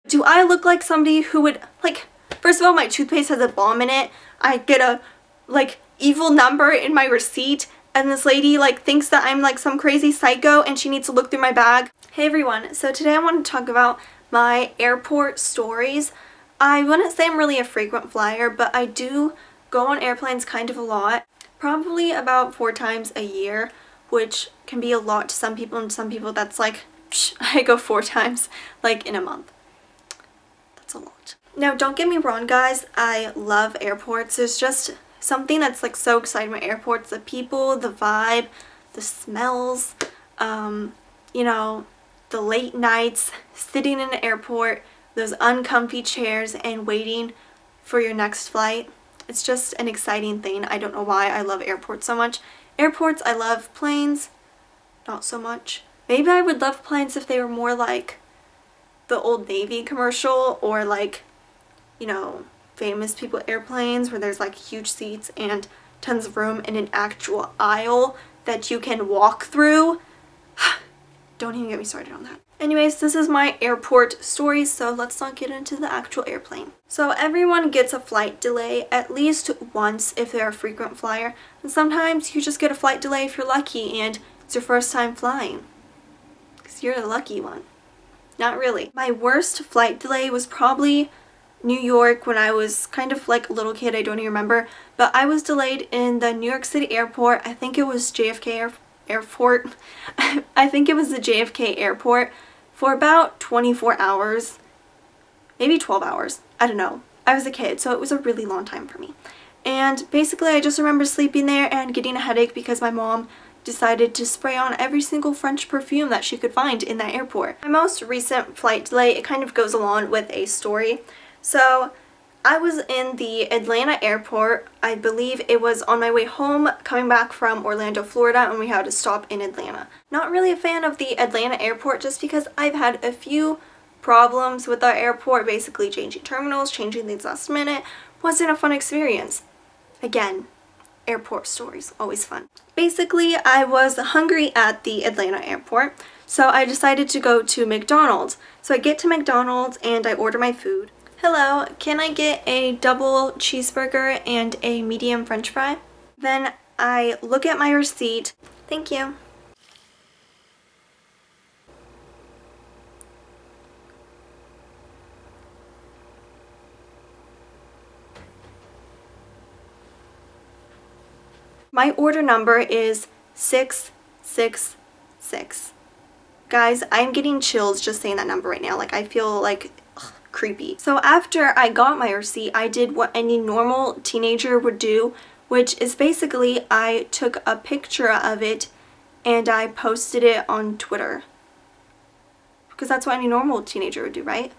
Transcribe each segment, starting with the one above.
Do I look like somebody who would, like, first of all, my toothpaste has a bomb in it. I get a, like, evil number in my receipt, and this lady, like, thinks that I'm, like, some crazy psycho and she needs to look through my bag. Hey everyone, so today I want to talk about my airport stories. I wouldn't say I'm really a frequent flyer, but I do go on airplanes kind of a lot. Probably about 4 times a year, which can be a lot to some people, and some people that's like, psh, I go 4 times, like, in a month. That's a lot. Now, don't get me wrong, guys, I love airports. There's just something that's, like, so exciting about airports. The people, the vibe, the smells, you know, the late nights, sitting in an airport, those uncomfy chairs, and waiting for your next flight. It's just an exciting thing. I don't know why I love airports so much. Airports, I love. Planes, not so much. Maybe I would love planes if they were more like the Old Navy commercial, or like, you know, famous people airplanes where there's like huge seats and tons of room and an actual aisle that you can walk through. Don't even get me started on that. Anyways, this is my airport stories, so let's not get into the actual airplane. So everyone gets a flight delay at least once if they're a frequent flyer, and sometimes you just get a flight delay if you're lucky and it's your first time flying, because you're the lucky one. Not really. My worst flight delay was probably New York when I was kind of like a little kid. I don't even remember, but I was delayed in the New York City airport. I think it was JFK Airport. I think it was the JFK airport for about 24 hours, maybe 12 hours. I don't know. I was a kid, so it was a really long time for me. And basically I just remember sleeping there and getting a headache because my mom decided to spray on every single French perfume that she could find in that airport. My most recent flight delay, it kind of goes along with a story. So I was in the Atlanta airport. I believe it was on my way home coming back from Orlando, Florida, and we had to stop in Atlanta. Not really a fan of the Atlanta airport just because I've had a few problems with our airport, basically changing terminals, changing things last minute. Wasn't a fun experience. Again, airport stories, always fun. Basically, I was hungry at the Atlanta airport, so I decided to go to McDonald's. So I get to McDonald's and I order my food. Hello, can I get a double cheeseburger and a medium french fry? Then I look at my receipt. Thank you. My order number is 666. Guys, I'm getting chills just saying that number right now. Like, I feel like creepy. So after I got my receipt, I did what any normal teenager would do, which is basically I took a picture of it and I posted it on Twitter. Because that's what any normal teenager would do, right?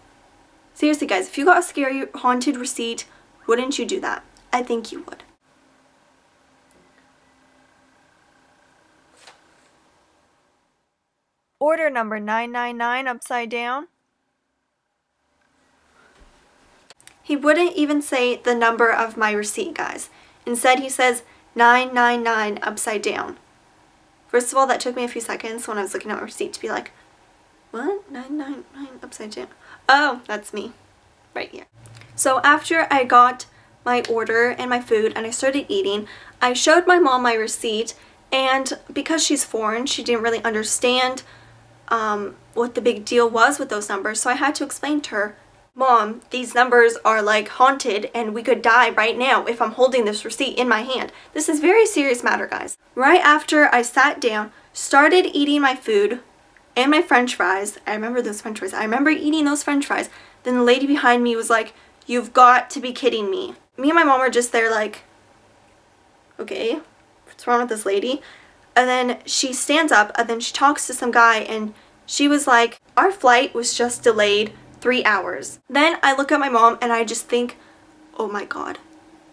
Seriously guys, if you got a scary haunted receipt, wouldn't you do that? I think you would. Order number 999 upside down. He wouldn't even say the number of my receipt, guys. Instead, he says 999 upside down. First of all, that took me a few seconds when I was looking at my receipt to be like, what? 999 upside down? Oh, that's me. Right here. So after I got my order and my food and I started eating, I showed my mom my receipt, and because she's foreign, she didn't really understand what the big deal was with those numbers, so I had to explain to her, Mom, these numbers are like haunted and we could die right now if I'm holding this receipt in my hand. This is a very serious matter, guys. Right after I sat down, started eating my food and my french fries. I remember those french fries. I remember eating those french fries. Then the lady behind me was like, you've got to be kidding me. Me and my mom were just there like, okay, what's wrong with this lady? And then she stands up and then she talks to some guy and she was like, our flight was just delayed 3 hours. Then I look at my mom and I just think, oh my god,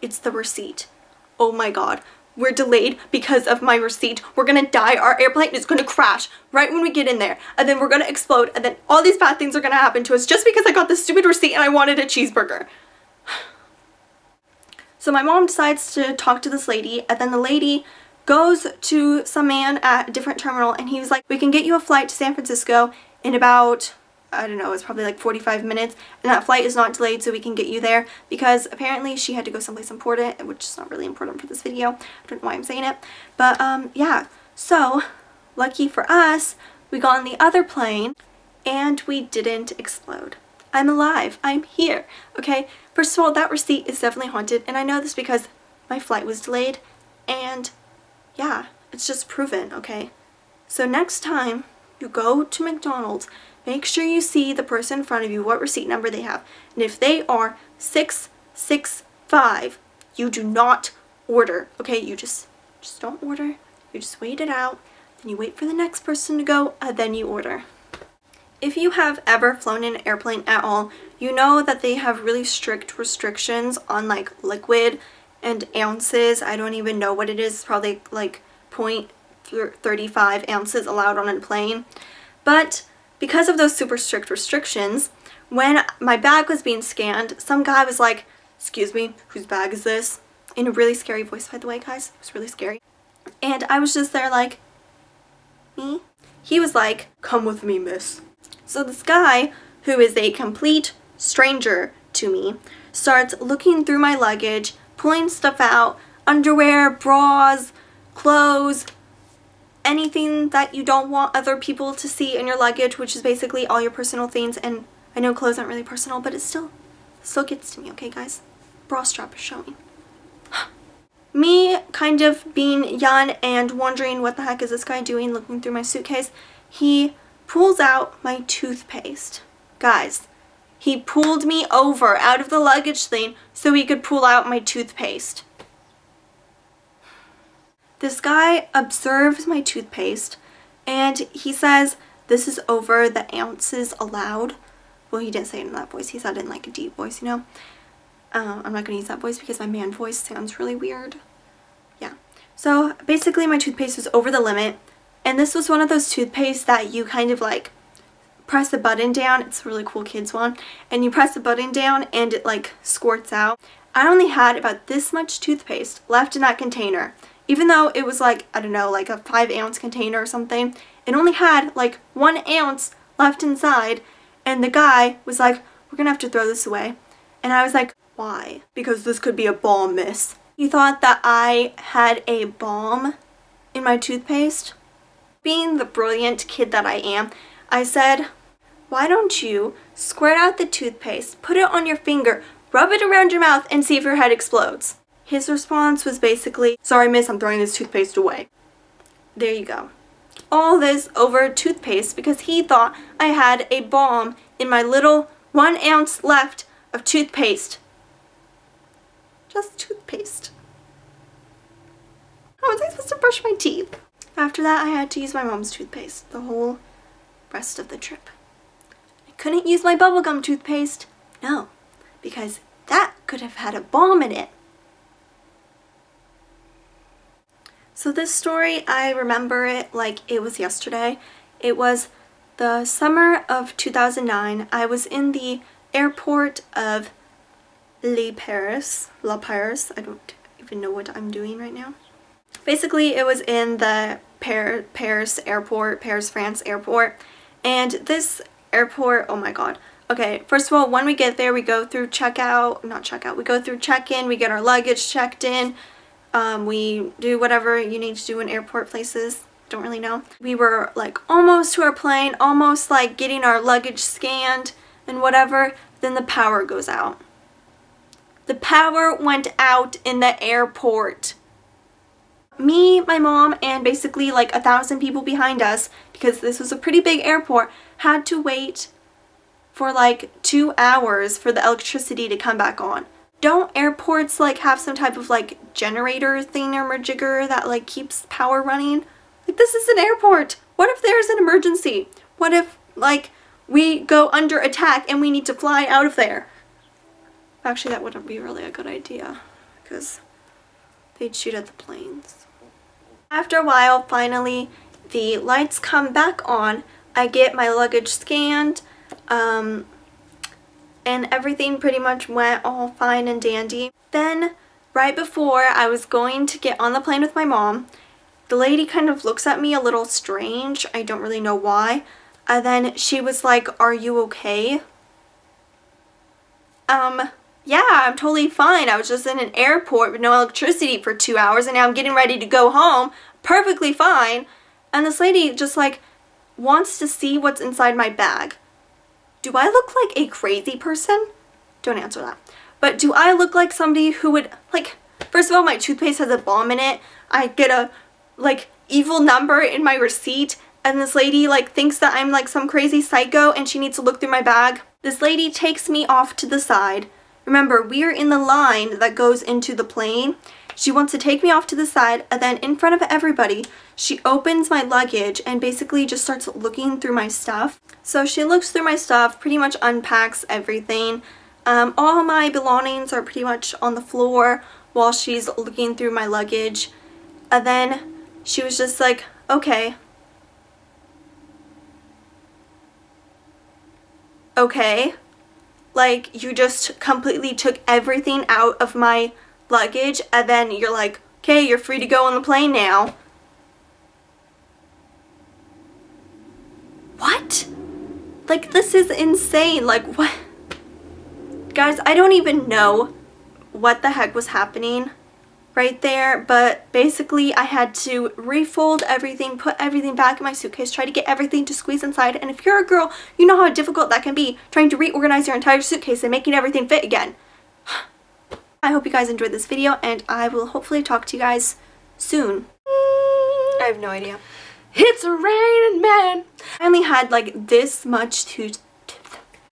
it's the receipt. Oh my god, we're delayed because of my receipt. We're gonna die. Our airplane is gonna crash right when we get in there, and then we're gonna explode, and then all these bad things are gonna happen to us just because I got this stupid receipt and I wanted a cheeseburger. So my mom decides to talk to this lady, and then the lady goes to some man at a different terminal and he was like, we can get you a flight to San Francisco in about I don't know, it's probably like 45 minutes, and that flight is not delayed so we can get you there, because apparently she had to go someplace important, which is not really important for this video. I don't know why I'm saying it, but yeah, so lucky for us, we got on the other plane and we didn't explode. I'm alive. I'm here. Okay, first of all, that receipt is definitely haunted, and I know this because my flight was delayed, and yeah, it's just proven, okay? So next time you go to McDonald's, make sure you see the person in front of you, what receipt number they have. And if they are 665, you do not order, okay? You just don't order. You just wait it out, then you wait for the next person to go, and then you order. If you have ever flown in an airplane at all, you know that they have really strict restrictions on like liquid and ounces. I don't even know what it is. It's probably like 0.35 ounces allowed on a plane. But because of those super strict restrictions, when my bag was being scanned, some guy was like, "Excuse me, whose bag is this?" In a really scary voice, by the way, guys. It was really scary. And I was just there like, "Me?" He was like, "Come with me, miss." So this guy, who is a complete stranger to me, starts looking through my luggage, pulling stuff out, underwear, bras, clothes, anything that you don't want other people to see in your luggage, which is basically all your personal things. And I know clothes aren't really personal, but it still gets to me, okay guys? Bra strap is showing. Me kind of being young and wondering what the heck is this guy doing, looking through my suitcase, he pulls out my toothpaste. Guys, he pulled me over out of the luggage thing so he could pull out my toothpaste. This guy observes my toothpaste and he says, "This is over the ounces allowed." Well, he didn't say it in that voice. He said it in like a deep voice, you know. I'm not going to use that voice because my man voice sounds really weird. Yeah. So basically my toothpaste was over the limit. And this was one of those toothpastes that you kind of like press a button down. It's a really cool kids one. And you press the button down and it like squirts out. I only had about this much toothpaste left in that container. Even though it was like, I don't know, like a 5-ounce container or something. It only had like 1 ounce left inside. And the guy was like, "We're gonna have to throw this away." And I was like, "Why?" "Because this could be a bomb, miss." He thought that I had a bomb in my toothpaste. Being the brilliant kid that I am, I said, "Why don't you squirt out the toothpaste, put it on your finger, rub it around your mouth, and see if your head explodes?" His response was basically, "Sorry miss, I'm throwing this toothpaste away." There you go. All this over toothpaste because he thought I had a bomb in my little 1 ounce left of toothpaste. Just toothpaste. How was I supposed to brush my teeth? After that, I had to use my mom's toothpaste the whole rest of the trip. I couldn't use my bubblegum toothpaste. No, because that could have had a bomb in it. So this story, I remember it like it was yesterday. It was the summer of 2009. I was in the airport of La Paris. I don't even know what I'm doing right now. Basically, it was in the Paris airport, Paris, France airport. And this airport, oh my god. Okay, first of all, when we get there, we go through we go through check-in, we get our luggage checked in. We do whatever you need to do in airport places. Don't really know. We were like almost to our plane, almost like getting our luggage scanned and whatever. Then the power goes out. The power went out in the airport. Me, my mom, and basically like 1,000 people behind us, because this was a pretty big airport, had to wait for like 2 hours for the electricity to come back on. Don't airports like have some type of like generator thing or majigger that like keeps power running? Like, this is an airport. What if there's an emergency? What if like we go under attack and we need to fly out of there? Actually, that wouldn't be really a good idea because they'd shoot at the planes. After a while, finally, the lights come back on. I get my luggage scanned, and everything pretty much went all fine and dandy. Then, right before I was going to get on the plane with my mom, the lady kind of looks at me a little strange. I don't really know why. And then she was like, "Are you okay?" Yeah, I'm totally fine. I was just in an airport with no electricity for 2 hours and now I'm getting ready to go home. Perfectly fine. And this lady just like wants to see what's inside my bag. Do I look like a crazy person? Don't answer that. But do I look like somebody who would, like, first of all, my toothpaste has a bomb in it. I get a, like, evil number in my receipt. And this lady, like, thinks that I'm, like, some crazy psycho and she needs to look through my bag. This lady takes me off to the side. Remember, we are in the line that goes into the plane. She wants to take me off to the side, and then in front of everybody, she opens my luggage and basically just starts looking through my stuff. So she looks through my stuff, pretty much unpacks everything. All my belongings are pretty much on the floor while she's looking through my luggage. And then she was just like, "Okay. Okay. Like, you just completely took everything out of my luggage and then you're like, okay, you're free to go on the plane now." What? Like, this is insane. Like, what? Guys, I don't even know what the heck was happening right there, but basically I had to refold everything, put everything back in my suitcase, try to get everything to squeeze inside. And if you're a girl, you know how difficult that can be, trying to reorganize your entire suitcase and making everything fit again. I hope you guys enjoyed this video, and I will hopefully talk to you guys soon. I have no idea. It's raining, man. I only had like this much